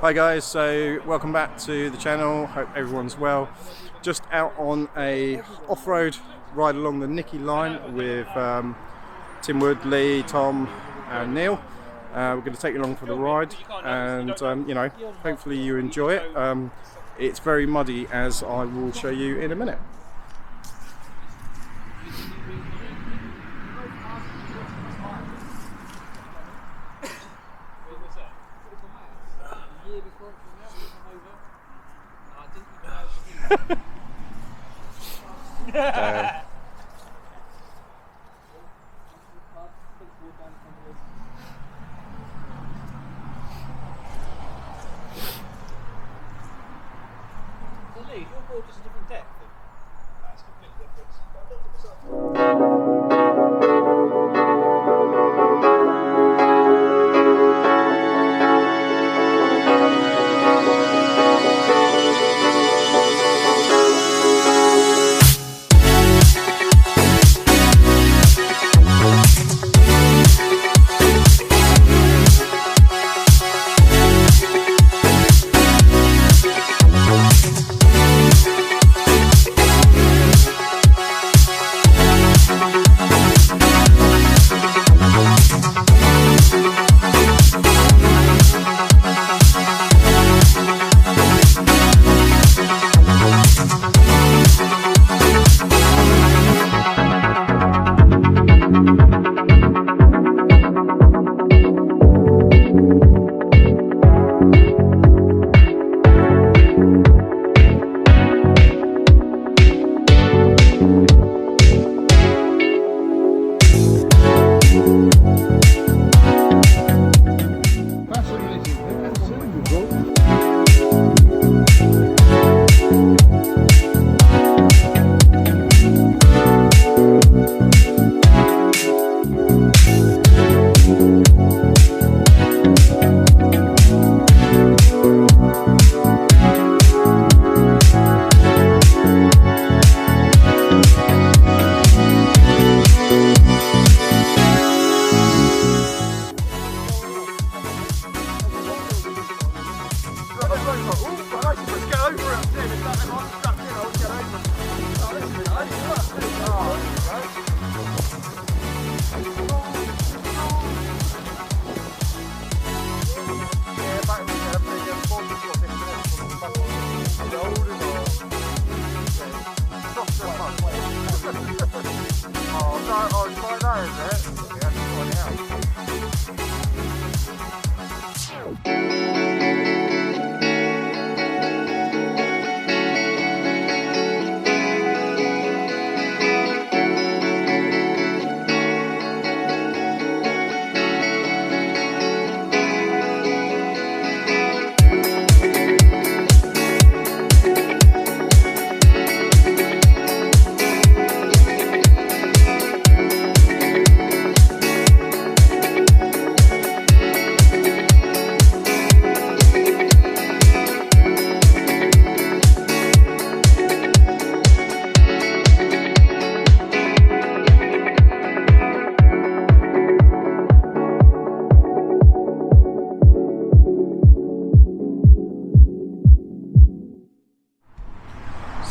Hi guys, so welcome back to the channel. Hope everyone's well. Just out on a off-road ride along the Nicky Line with Tim Wood, Lee, Tom and Neil. We're going to take you along for the ride and you know, hopefully you enjoy it. It's very muddy, as I will show you in a minute. Lee, your board just a different depth. That's completely different.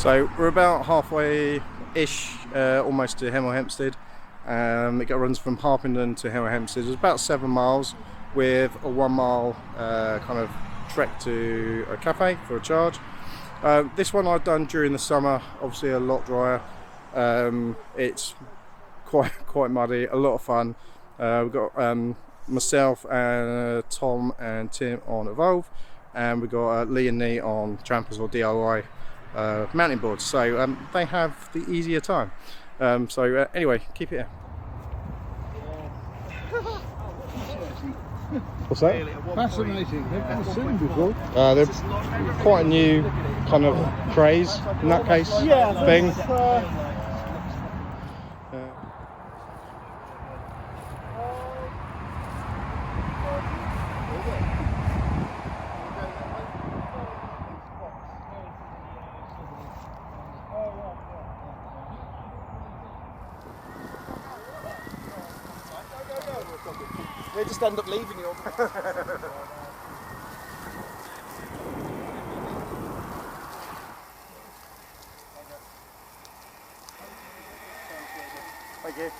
So we're about halfway-ish, almost to Hemel Hempstead. It runs from Harpenden to Hemel Hempstead. It's about 7 miles with a 1 mile kind of trek to a cafe for a charge. This one I've done during the summer, obviously a lot drier. It's quite muddy, a lot of fun. We've got myself and Tom and Tim on Evolve, and we've got Lee and Nee on Trampers or DIY mountain boards, so they have the easier time. Anyway, keep it here. What's that? Fascinating. They've never seen before. They're quite a new kind of craze, nutcase thing. They just end up leaving you. Thank you.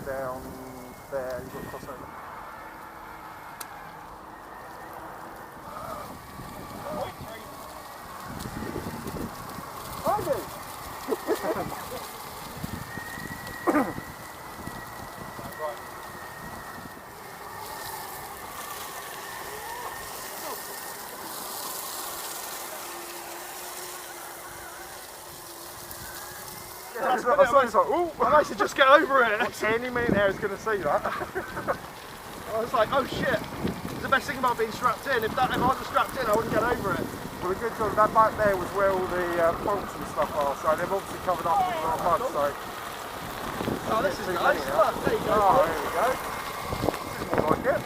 Down there, you've got crossover. I managed to just get over it. Any minute there is going to see that. I was like, oh shit. It's the best thing about being strapped in. If I wasn't strapped in, I wouldn't get over it. Well, the good job, that back there was where all the bolts and stuff are, so they've obviously covered up with a lot of mud, so... Oh, this is nice. Look, there you go. Oh, there we go. This is more like it.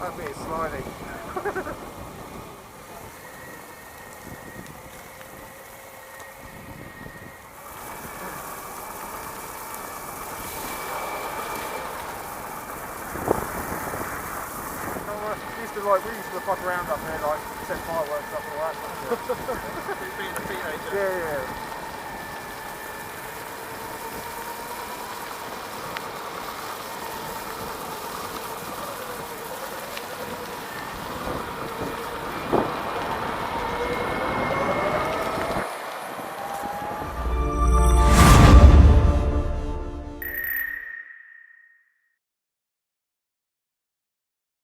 That bit is sliding. We used to fuck around up there, like set fireworks up and all that. Being a teenager. Yeah.